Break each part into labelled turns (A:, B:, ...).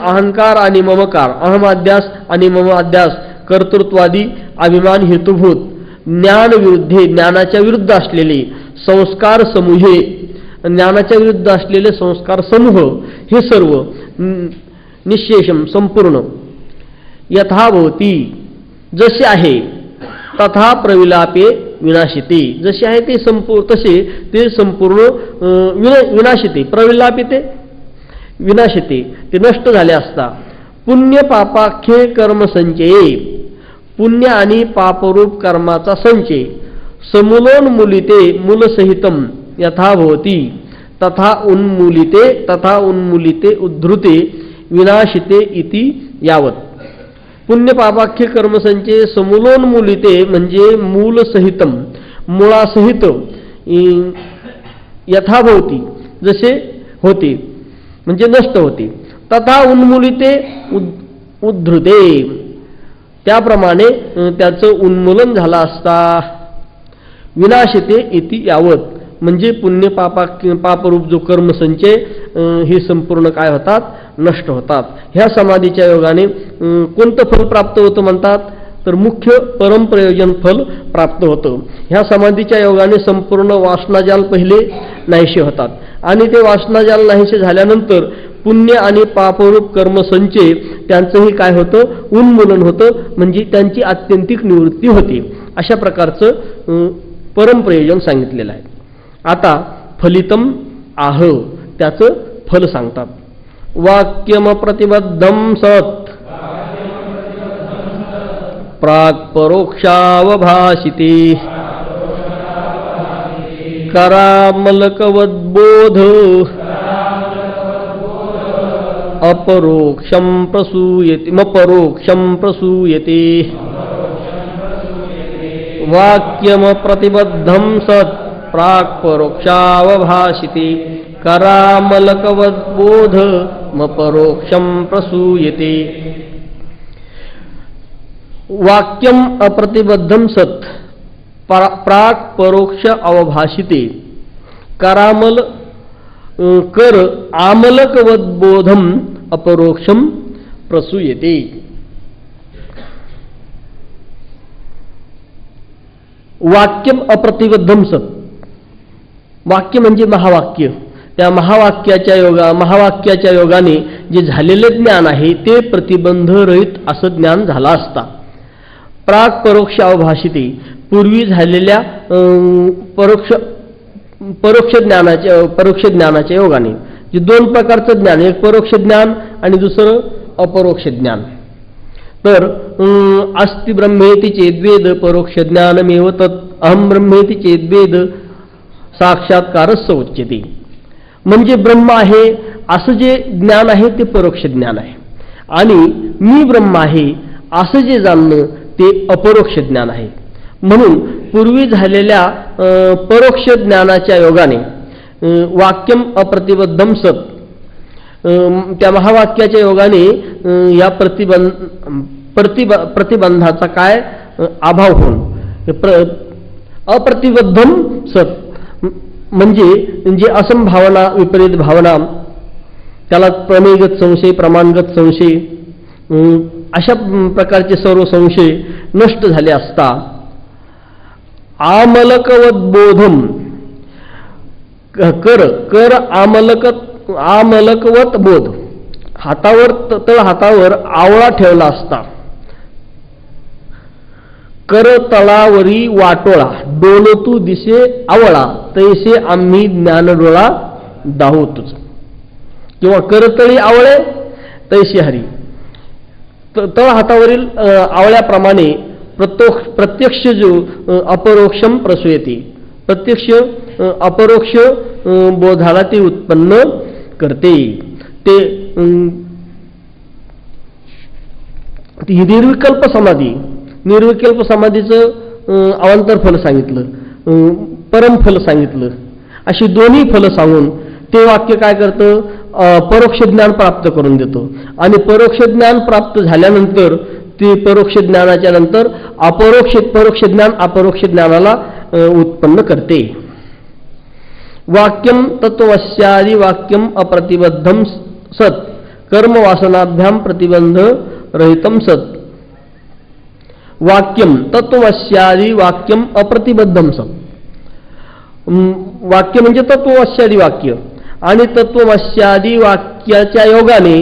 A: अहंकार आणि ममकार, अहमाध्यास आणि ममाध्यास, कर्तृत्वादी अभिमान हेतुभूत ज्ञान विरुद्धे, ज्ञानाच्या विरुद्ध असलेले संस्कार समूहे, ज्ञानाच्या विरुद्ध असलेले संस्कार समूह हे सर्व निशेषम संपूर्ण यथाभवती जसे आहे तथा प्रविलापे विनाशिते, जसे आहे ते तसे ते संपूर्ण विनाशिते, प्रविलापिते विनाशिते, ते नष्ट झाले असता. पुण्य पापाख्ये कर्मसंचये, पुण्य आणि पापरूप कर्माचा संचय, समूलोन्मूलिते मूलसहितम यथाभवती तथा उन्मूलिते उद्धृते विनाशिते इति यावत. पुण्य पापाख्य कर्मसंचय समूलोन्मूलिते म्हणजे मूलसहितम, मुळासहित, यथाभवती जसे होते म्हणजे नष्ट होते, तथा उन्मूलिते उद्धृते त्याप्रमाणे त्याचं उन्मूलन झालं असता. विनाशिते इति यावत म्हणजे पुण्य पापरूप जो कर्मसंचय हे संपूर्ण काय होतात, नष्ट होतात. ह्या समाधीच्या योगाने कोणतं फल प्राप्त होतं म्हणतात तर मुख्य परमप्रयोजन फल प्राप्त होतं. ह्या समाधीच्या योगाने संपूर्ण वासनाजाल पहिले नाहीसे होतात आणि ते वासनाजाल नाहीसे झाल्यानंतर पुण्य आणि पापरूप कर्मसंचय त्यांचंही काय होतं, उन्मूलन होतं, म्हणजे त्यांची आत्यंतिक निवृत्ती होते. अशा प्रकारचं परमप्रयोजन सांगितलेलं आहे. आता फलितम आह त्याचं फल सांगतात. वाक्यम प्रतिबद्धम सत प्राक् परोक्षावभाषिते करामलकवद्बोध अपरोक्षं प्रसूयते वाक्यम प्रतिबद्धम सत प्राक् परोक्षावभाषिते करामलकवद्बोध मपरोक्षं प्रसूयते. वाक्यम अप्रतिबद्धम सत प्राक् परोक्ष अवभाषिते करामल कर आमलकवद्बोधम अपरोक्षम प्रसूयते. वाक्यम अप्रतिबद्धम सत, वाक्य म्हणजे महावाक्य, त्या महावाक्याच्या योगाने जे झालेले ज्ञान आहे ते प्रतिबंधरहित असं ज्ञान झालं असता. प्राक परोक्ष अवभाषिते पूर्वी झालेल्या परोक्ष ज्ञानाच्या योगाने, जे दोन प्रकारचं ज्ञान, एक परोक्ष ज्ञान आणि दुसरं अपरोक्ष ज्ञान. तर अस्ति ब्रह्मेति चेद्वेद परोक्ष ज्ञानमेव तत् अहम ब्रह्मेति चेद्वेद साक्षात्कारस्य उच्यते. म्हणजे ब्रह्म आहे असं जे ज्ञान आहे ते परोक्ष ज्ञान आहे आणि मी ब्रह्म आहे असं जे जाणणं ते अपरोक्ष ज्ञान आहे. म्हणून पूर्वी झालेल्या परोक्ष ज्ञानाच्या योगाने वाक्यम अप्रतिबद्धम सत त्या महावाक्याच्या योगाने या प्रतिबंधाचा काय अभाव होऊन अप्रतिबद्धम सत म्हणजे जे असंभावना विपरीत भावना त्याला प्रमेयगत संशय प्रमाणगत संशय अशा प्रकारचे सर्व संशय नष्ट झाले असता. आमलकवद्बोधम कर आमलकवत बोध, हातावर तळ हातावर आवळा ठेवला असता. कर तळावरी वाटोळा डोलतू दिसे आवळा तैसे आम्ही ज्ञानडोळा दाहोतच. किंवा करतळी आवळे तैसे हरी, तळ हातावरील आवळ्याप्रमाणे प्रत्यक्ष जो अपरोक्षम प्रसूयते, प्रत्यक्ष अपरोक्ष बोधाला ते उत्पन्न करते. ते निर्विकल्प समाधी, निर्विकल्प समाधीचं अवांतर फल सांगितलं, परम फल सांगितलं. अशी दोन्ही फलं सांगून ते वाक्य काय करतं, परोक्ष ज्ञान प्राप्त करून देतो. आणि परोक्ष ज्ञान प्राप्त झाल्यानंतर ते परोक्ष ज्ञानाच्या नंतर परोक्ष ज्ञान अपरोक्ष ज्ञानाला उत्पन्न करते. वाक्यम तत्वस्यादि वाक्यम अप्रतिबद्धम सत कर्मवासनाभ्याम प्रतिबंध रहितम सत. वाक्यम तत्वस्यादि वाक्यम अप्रतिबद्धम सत. वाक्य म्हणजे तत्वस्यादि वाक्य आणि तत्वस्यादि वाक्याच्या योगाने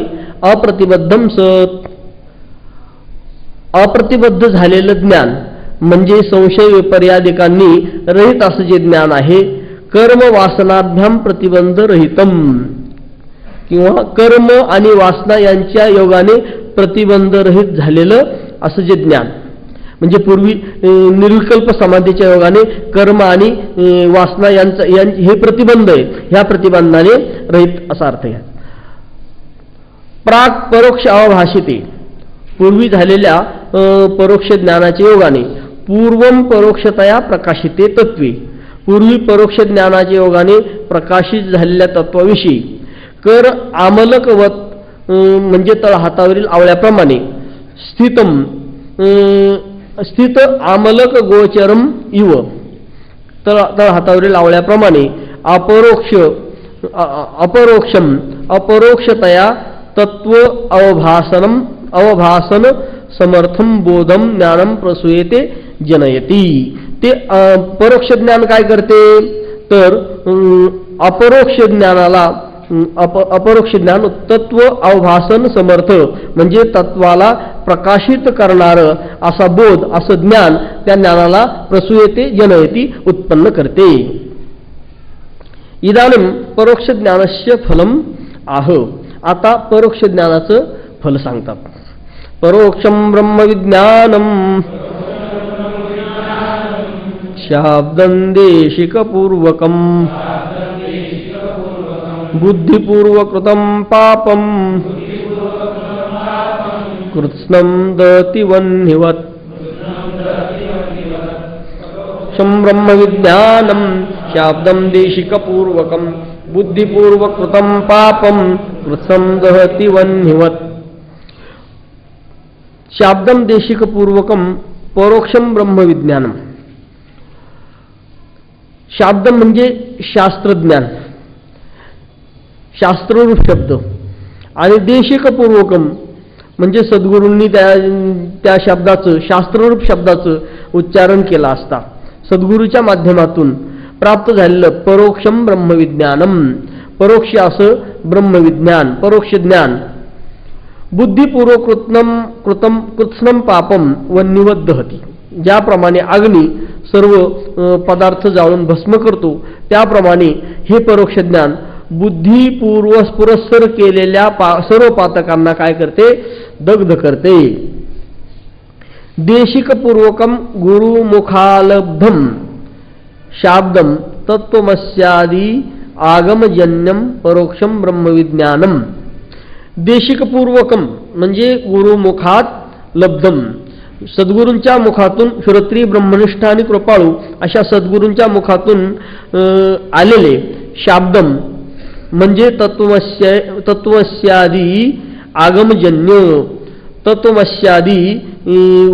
A: अप्रतिबद्धम सत, अप्रतिबद्ध झालेलं ज्ञान म्हणजे संशय विपर्यादिकांनी रहित असं जे ज्ञान आहे. कर्म वासनाभ्याम प्रतिबंध रहितम किंवा कर्म आणि वासना यांच्या योगाने प्रतिबंध रहित झालेलं असं जे ज्ञान म्हणजे पूर्वी निर्विकल्प समाधीच्या योगाने कर्म आणि वासना यांचं हे प्रतिबंध आहे, ह्या प्रतिबंधाने रहित असा अर्थ घ्या. प्राक परोक्ष अवभाषिते पूर्वी झालेल्या परोक्ष ज्ञानाच्या योगाने पूर्वम परोक्षतया प्रकाशिते तत्वे पूर्वी परोक्ष ज्ञानाच्या योगाने प्रकाशित झालेल्या तत्वाविषयी कर आमलकवत म्हणजे तळ हातावरील आवळ्याप्रमाणे स्थित आमलक गोचरम इव तळ हातावरील आवळ्याप्रमाणे अपरोक्षम अपरोक्षतया तत्व अवभासन समर्थम बोधम ज्ञानम प्रसूयते जनयती. ते परोक्ष ज्ञान काय करते तर अपरोक्ष ज्ञानाला अपरोक्ष ज्ञान तत्व अवभासन समर्थ म्हणजे तत्वाला प्रकाशित करणार असा बोध असं ज्ञान त्या ज्ञानाला प्रसूयते जनयती उत्पन्न करते. इदानीं परोक्ष ज्ञानस्य फलम आह. आता परोक्ष ज्ञानाचं फल सांगतात. परोक्षम ब्रह्मविज्ञानम शाब्दं देशिकपूर्वकम बुद्धिपूर्वकृतं पापं कृत्स्नं दति वह्निवत्. ब्रह्मविज्ञानं शाब्दं देशिकपूर्वकं बुद्धिपूर्वकृतं पापं कृत्स्नं दहति वह्निवत्. शाब्दं देशिकपूर्वकं परोक्षम ब्रह्मविज्ञानम. शाब्दम म्हणजे शास्त्रज्ञान, शास्त्ररूप शब्द आणि देशिकपूर्वकम म्हणजे सद्गुरूंनी त्या शब्दाचं शास्त्ररूप शब्दाचं उच्चारण केलं असता सद्गुरूच्या माध्यमातून प्राप्त झालेलं परोक्षम ब्रह्मविज्ञानम परोक्ष असं ब्रह्मविज्ञान परोक्ष ज्ञान. बुद्धिपूर्वकृतं कृत्स्नं पापम वह्निवत् दहति. ज्याप्रमाणे अग्नी सर्व पदार्थ जाळून भस्म करतो त्याप्रमाणे हे परोक्ष ज्ञान बुद्धिपूर्वस्पुरस्सर केलेल्या सर्व पातकांना काय करते दग्ध करते. देशिकपूर्वकम गुरुमुखालब्धम शाब्दम तत्वमस्यादि आगमजन्यम परोक्षम ब्रह्मविज्ञानम. देशिकपूर्वकम म्हणजे गुरुमुखात लब्धम सद्गुरूंच्या मुखातून श्रोत्री ब्रह्मनिष्ठ आणि कृपाळू अशा सद्गुरूंच्या मुखातून आलेले शाब्दम म्हणजे तत्वस्यादी आगमजन्य तत्वस्यादी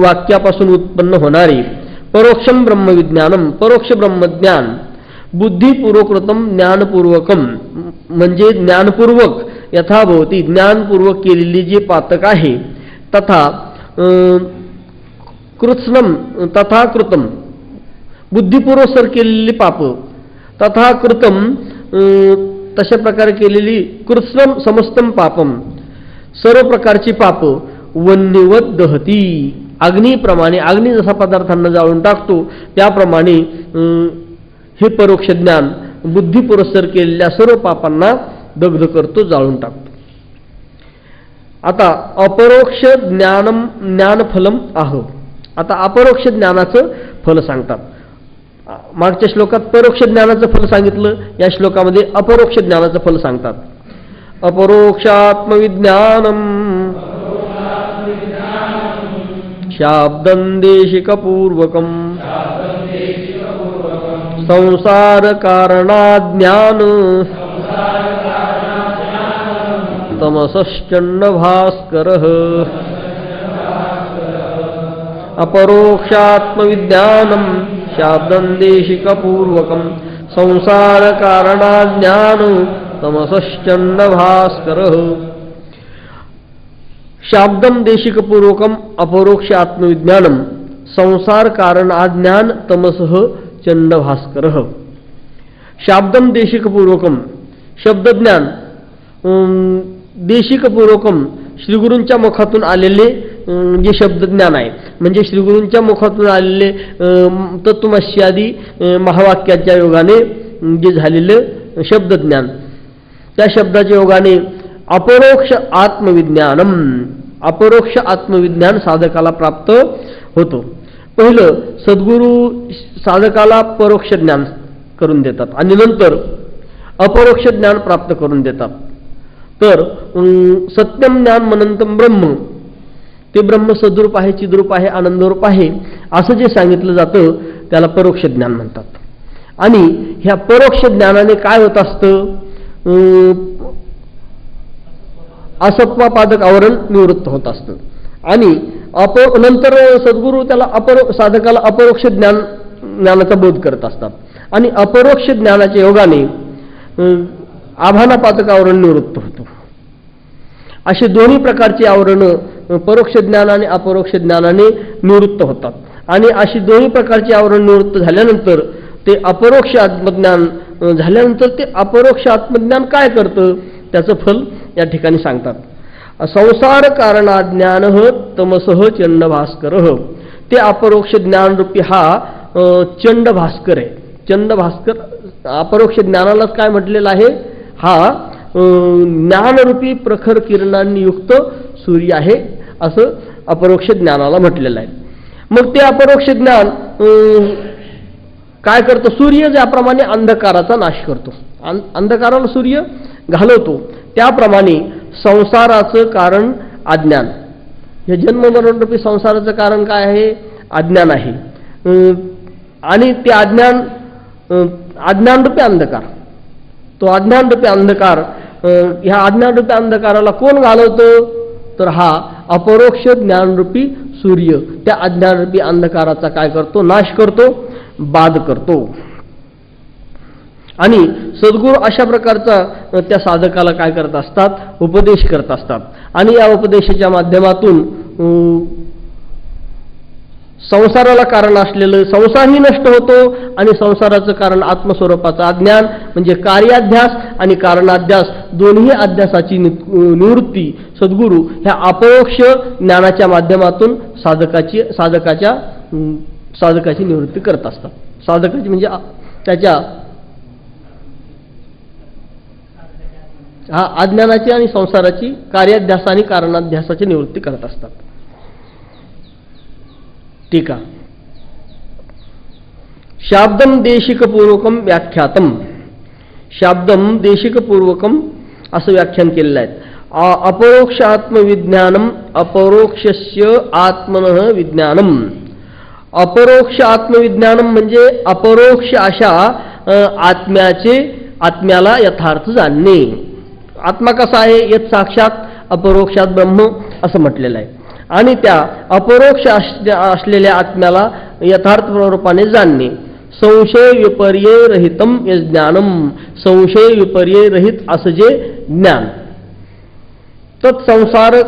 A: वाक्यापासून उत्पन्न होणारे परोक्षम ब्रह्मविज्ञानम परोक्ष ब्रह्मज्ञान. बुद्धिपूर्वकृतम ज्ञानपूर्वकम म्हणजे ज्ञानपूर्वक यथाभवती ज्ञानपूर्वक केलेली जी पातक आहे तथा कृत्स्नम तथा कृतम बुद्धिपूर्वक केलेली पाप तथा कृतम तशा प्रकारे केलेली कृत्स्नम समस्तम पापम सर्व प्रकारची पाप वह्निवत् दहती अग्नीप्रमाणे अग्नी जसा पदार्थांना जाळून टाकतो त्याप्रमाणे हे परोक्ष ज्ञान बुद्धिपुरस्सर केलेल्या सर्व पापांना दग्ध करतो जाळून टाकतो. आता अपरोक्ष ज्ञानम ज्ञानफलम आह. आता अपरोक्ष ज्ञानाचं फल सांगतात. मागच्या श्लोकात परोक्ष ज्ञानाचं फल सांगितलं या श्लोकामध्ये अपरोक्ष ज्ञानाचं फल सांगतात. अपरोक्षात्मविज्ञानम शाब्दं देशिकपूर्वकम संसार कारणाज्ञान तमसश्चण्ड भास्करः. अपरोक्षात्मविज्ञानम शाब्दं देशिकपूर्वकम संसार कारणाज्ञान तमसश्चण्ड भास्करः. शाब्दम देशिकपूर्वकम अपरोक्ष आत्मविज्ञानम संसार कारण अज्ञान तमसह चंडभास्कर. शाब्दम देशिकपूर्वकम शब्दज्ञान देशिकपूर्वकम श्रीगुरूंच्या मुखातून आलेले जे शब्दज्ञान आहे, म्हणजे श्रीगुरूंच्या मुखातून आलेले तत्वमस्यादी महावाक्याच्या योगाने जे झालेलं शब्दज्ञान, त्या शब्दाच्या योगाने अपरोक्ष आत्मविज्ञानम अपरोक्ष आत्मविज्ञान साधकाला प्राप्त होतो. पहिलं सद्गुरू साधकाला परोक्ष ज्ञान करून देतात आणि नंतर अपरोक्ष ज्ञान प्राप्त करून देतात. तर सत्यम ज्ञान मनंतम ब्रह्म, ते ब्रह्म सद्रूप आहे, चिद्रूप आहे, आनंदरूप आहे असं जे सांगितलं जातं त्याला परोक्ष ज्ञान म्हणतात. आणि ह्या परोक्ष ज्ञानाने काय होत असतं, असत्वापादक आवरण निवृत्त होत असतं. आणि नंतर सद्गुरू त्याला साधकाला अपरोक्ष ज्ञानाचा बोध करत असतात. आणि अपरोक्ष ज्ञानाच्या योगाने आभानापादक आवरण निवृत्त होतं. असे दोन्ही प्रकारची आवरणं परोक्ष ज्ञान आणि अपरोक्ष ज्ञानाने निवृत्त होतात. आणि अशी दोन्ही प्रकारची आवरण निवृत्त झाल्यानंतर ते अपरोक्ष आत्मज्ञान झाल्यानंतर ते अपरोक्ष आत्मज्ञान काय करतं त्याचं फल या ठिकाणी सांगतात. संसार कारणाज्ञान तमसह चंडभास्कर. ते अपरोक्ष ज्ञानरूपी हा चंडभास्कर आहे. चंडभास्कर अपरोक्ष ज्ञानालाच काय म्हटलेलं आहे, हा ज्ञानरूपी प्रखर किरणांनी युक्त सूर्य आहे असं अपरोक्ष ज्ञानाला म्हटलेलं आहे. मग ते अपरोक्ष ज्ञान काय करतं, सूर्य ज्याप्रमाणे अंधकाराचा नाश करतो, अंधकाराला सूर्य घालवतो, त्याप्रमाणे संसाराचं कारण अज्ञान, हे जन्ममरणरूपी संसाराचं कारण काय आहे, अज्ञान आहे. आणि ते अज्ञानरूपी अंधकार, तो अज्ञानरूपी अंधकार, ह्या अज्ञानरूपी अंधकाराला कोण घालवतो, तर हा अपरोक्ष ज्ञानरूपी सूर्य त्या अज्ञानरूपी अंधकाराचा काय करतो, नाश करतो, बाध करतो. आणि सद्गुरू अशा प्रकारचा त्या साधकाला काय करत असतात, उपदेश करत असतात. आणि या उपदेशाच्या माध्यमातून संसाराला कारण असलेलं संसारही नष्ट होतो आणि संसाराचं कारण आत्मस्वरूपाचं अज्ञान म्हणजे कार्याध्यास आणि कारणाध्यास दोन्ही अध्यासाची निवृत्ती सद्गुरू ह्या अपरोक्ष ज्ञानाच्या माध्यमातून साधकाची निवृत्ती करत असतात. साधकाची म्हणजे त्याच्या अज्ञानाची आणि संसाराची कार्याध्यास आणि कारणाध्यासाची निवृत्ती करत असतात. ठीक आहे. शाब्दम देशिकपूर्वकम व्याख्यातम, शाब्दम देशिकपूर्वकम असं व्याख्यान केलेलं आहे. अपरोक्ष आत्मविज्ञानम अपरोक्षस्य आत्मनः विज्ञानम. अपरोक्ष आत्मविज्ञानम म्हणजे अपरोक्ष अशा आत्म्याला यथार्थ जाणणे. आत्मा कसा आहे, यत साक्षात अपरोक्षात ब्रह्म असं म्हटलेलं आहे. आणि त्या अपरोक्ष असलेल्या आत्म्याला यथार्थ रूपाने जाणणे. संशय विपर्य रहितम ज्ञानम, संशय विपर्य रहित असं जे ज्ञान. तत्संसार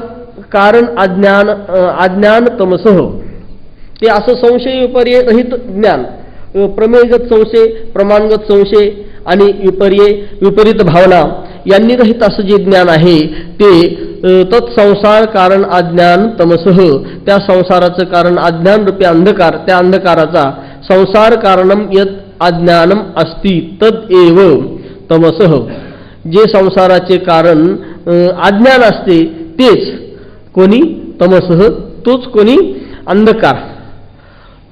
A: कारण अज्ञान तमसह, ते असं संशय विपर्य रहित ज्ञान, प्रमेयगत संशय, प्रमाणगत संशय आणि विपरीत भावना यांनी रहित असं जे ज्ञान आहे ते तत्संसार कारण अज्ञान तमसह, त्या संसाराचं कारण अज्ञान रूपी अंधकार, त्या अंधकाराचा संसार कारणम यत अज्ञानम अस्ति तद एव तमसह, जे संसाराचे कारण अज्ञान असते तेच कोणी तमसह, तोच कोणी अंधकार.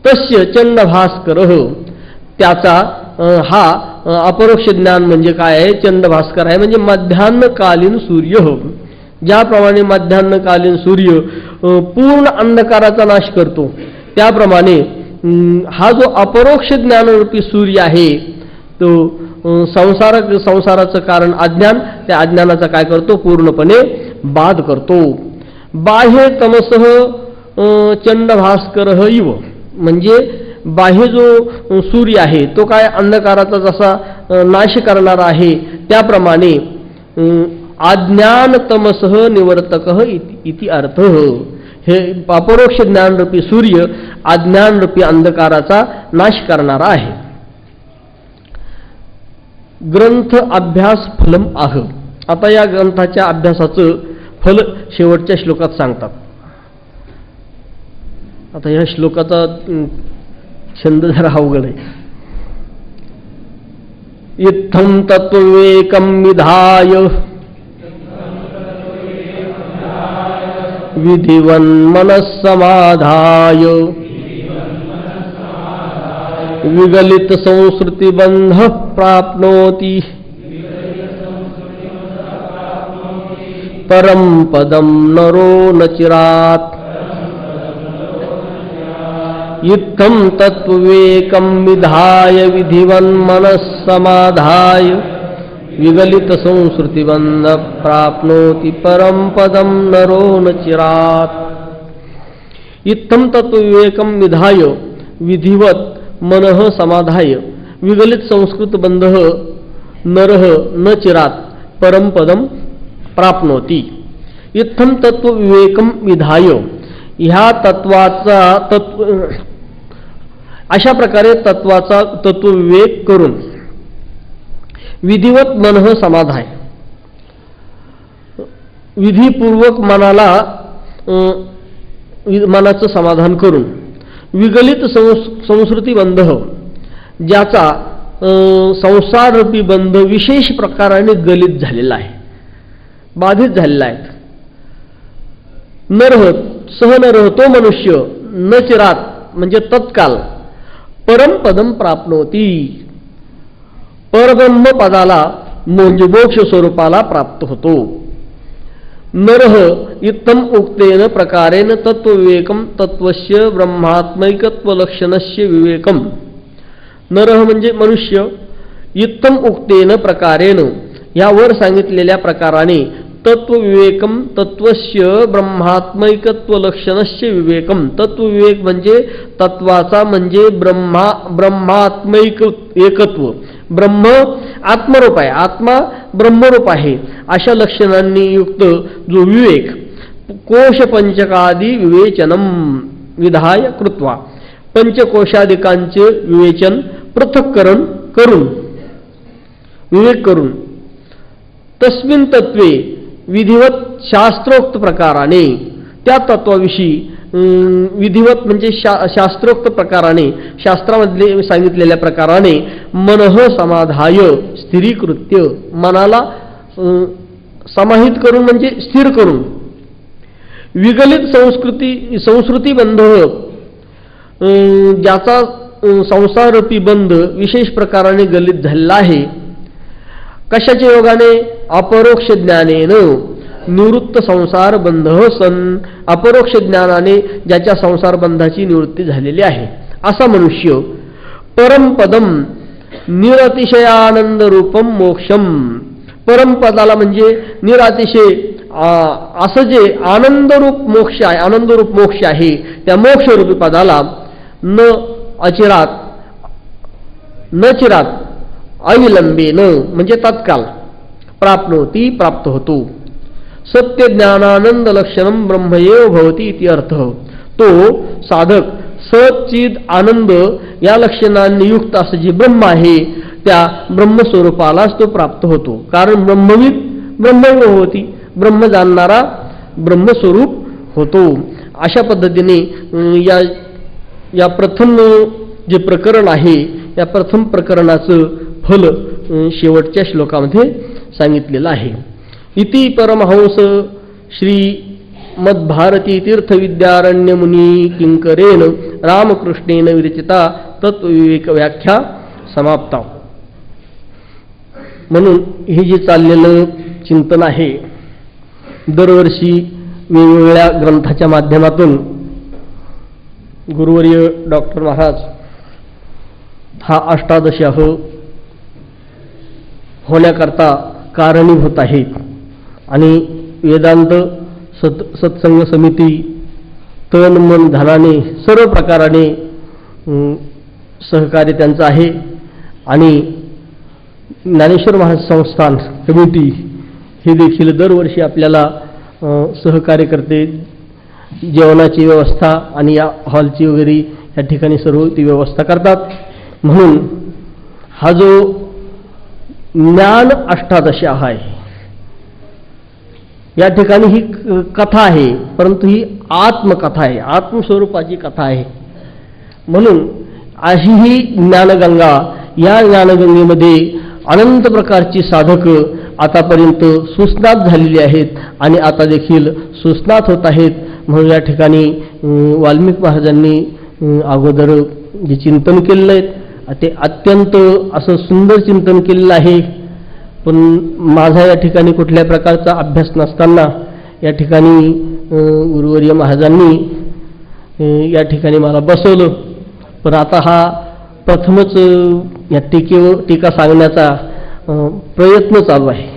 A: तस्य चंडभास्कर, त्याचा हा अपरोक्ष ज्ञान म्हणजे काय आहे, चंडभास्कर आहे. म्हणजे मध्यान्हकालीन सूर्य. ज्याप्रमाणे मध्यान्हकालीन सूर्य पूर्ण अंधकाराचा नाश करतो त्याप्रमाणे हा जो अपरोक्ष ज्ञानरूपी सूर्य आहे तो संसाराचं कारण अज्ञान, त्या अज्ञानाचा काय करतो, पूर्णपणे बाध करतो. बाह्य तमसह चंडभास्कर इव, म्हणजे बाह्य जो सूर्य आहे तो काय अंधकाराचा जसा नाश करणारा आहे त्याप्रमाणे आज्ञानतमसः निवर्तकः इति अर्थ. हे अपरोक्ष ज्ञानरूपी सूर्य अज्ञानरूपी अंधकाराचा नाश करणारा आहे. ग्रंथ अभ्यास फलम आह. आता या ग्रंथाच्या अभ्यासाचं फल शेवटच्या श्लोकात सांगतात. आता या श्लोकाचा छंद जरा अवघड आहे. इत्थं तत्त्वविवेकं विधाय विधिवन्मनस्समाधाय विगलित संस्कृतिबंध प्राप्नोति परम पदम नरो न चिरात्. इत्थं तत्त्वविवेकं विधाय विधिवन्मनस्समाधाय विगलित संस्कृतिबंध प्राप्नोति परम पदम नरो न चिरात्. इत्थं तत्त्वविवेकं विधाय विधिवत मनः समाधाय विगलित संस्कृतबंध नरः न चिरात् परम पदम प्राप्नोति. इत्थं तत्त्वविवेकं विधाय, ह्या तत्वाचा अशा प्रकारे तत्वाचा तत्वविवेक करून विधिवत मनः समाधाय, विधीपूर्वक मनाचं समाधान करून विगलित संस्कृतिबंध, ज्याचा संसाररूपी बंध विशेष प्रकाराने गलित झालेला आहे, बाधित झालेला आहे. नरह सहनरह तो मनुष्य न चिरात म्हणजे तत्काल परमपदम प्राप्नोती, परब्रह्म पदाला म्हणजे मोक्ष स्वरूपाला प्राप्त होतो. नरह इत्थम उक्तेन प्रकारेण तत्वविवेकम तत्वस्य ब्रह्मात्मैकत्वलक्षणस्य विवेकम. नरह म्हणजे मनुष्य, इत्थम उक्तेन प्रकारेण यावर सांगितलेल्या प्रकाराने तत्वविवेकम तत्वस्य ब्रह्मात्मैकत्वलक्षणस्य विवेकम. तत्वविवेक म्हणजे तत्वाचा म्हणजे ब्रह्मात्मैक एकत्व, ब्रह्म आत्मरूप आहे, आत्मा ब्रह्मरूप आहे, अशा लक्षणांनी युक्त जो विवेक कोशपंचकादी विवेचनम विधाय कृत्वा, पंचकोशादिकांचे विवेचन पृथक्करण करून विवेक करून तस्मिन तत्वे विधिवत शास्त्रोक्त प्रकाराने त्या तत्वाविषयी विधिवत म्हणजे शास्त्रोक्त प्रकाराने शास्त्रामधले सांगितलेल्या प्रकाराने मनः समाधाय स्थिरीकृत्य मनाला समाहित करून म्हणजे स्थिर करून विगलित संस्कृतिबंध ज्याचा संसाररूपी बंध विशेष प्रकाराने गलित झालेला आहे. कशाच्या योगाने? अपरोक्ष ज्ञानेनं निवृत्त संसार बंध सन, अपरोक्ष ज्ञानाने ज्याच्या संसार बंधाची निवृत्ती झालेली आहे असा मनुष्य परमपदम निरतिशयानंद रूपम मोक्षम. परमपदाला म्हणजे निरातिशय असं जे आनंदरूप मोक्ष आहे, आनंदरूप मोक्ष आहे, त्या मोक्षरूपी पदाला न चिरात अविलंबेन म्हणजे तत्काल प्राप्नोती प्राप्त होतो. सत्य ज्ञानानंद लक्षणम ब्रह्मएव भवती इति अर्थ. तो साधक सच्चिद आनंद या लक्षणांनी युक्त असं जे ब्रह्म आहे त्या ब्रह्मस्वरूपालाच तो प्राप्त होतो. कारण ब्रह्मविद ब्रह्मैव होती, ब्रह्म जाणणारा ब्रह्मस्वरूप होतो. अशा पद्धतीने या प्रथम जे प्रकरण आहे या प्रथम प्रकरणाचं फल शेवटच्या श्लोकामध्ये सांगितलेलं आहे. इति परमहंस श्री मद्भारती तीर्थविद्यारण्य मुनी किंकरेण रामकृष्णेन विरचिता तत्वविवेक व्याख्या समाप्ता. म्हणून हे जे चाललेलं चिंतन आहे दरवर्षी वेगवेगळ्या ग्रंथाच्या माध्यमातून गुरुवर्य डॉक्टर महाराज हा अष्टादशाह होण्याकरता कारणीभूत आहेत आणि वेदांत सत्संग समिती तन मन धनाने सर्व प्रकाराने सहकार्य त्यांचं आहे आणि ज्ञानेश्वर महाराज संस्थान कमिटी हे देखील दरवर्षी आपल्याला सहकार्य करते. जेवणाची व्यवस्था आणि या हॉलची वगैरे या ठिकाणी सर्व ती व्यवस्था करतात. म्हणून हा जो ज्ञान अष्टादशी आहे, या ठिकाणी ही कथा आहे, परंतु ही आत्मकथा आहे, आत्मस्वरूपाची कथा आहे. म्हणून अशी ही ज्ञानगंगा, या ज्ञानगंगेमध्ये अनंत प्रकारची साधकं आतापर्यंत सुस्नात झालेली आहेत आणि आता देखील सुस्नात होत आहेत. म्हणून या ठिकाणी वाल्मिक महाराजांनी अगोदर जे चिंतन केलेलं आहे ते अत्यंत असं सुंदर चिंतन केलेलं आहे. पण माझा या ठिकाणी कुठल्या प्रकारचा अभ्यास नसताना या ठिकाणी गुरुवर्य महाराजांनी या ठिकाणी मला बसवलं. पण आता हा प्रथमच या टीका सांगण्याचा प्रयत्न चालू आहे.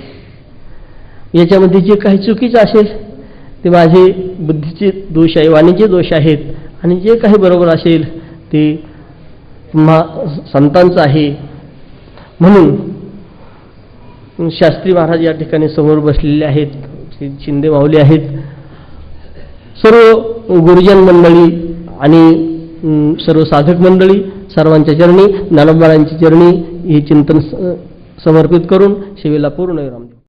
A: याच्यामध्ये जे काही चुकीचं असेल ते माझे बुद्धीचे दोष आहे, वाणीचे दोष आहेत, आणि जे काही बरोबर असेल ते संतांचं आहे. म्हणून शास्त्री महाराज या ठिकाणी समोर बसलेले आहेत, शिंदे माऊली आहेत, सर्व गुरुजन मंडळी आणि सर्व साधक मंडळी सर्वांच्या चरणी, ज्ञानोबांच्या चरणी हे चिंतन समर्पित करून शिवेला पूर्ण विराम.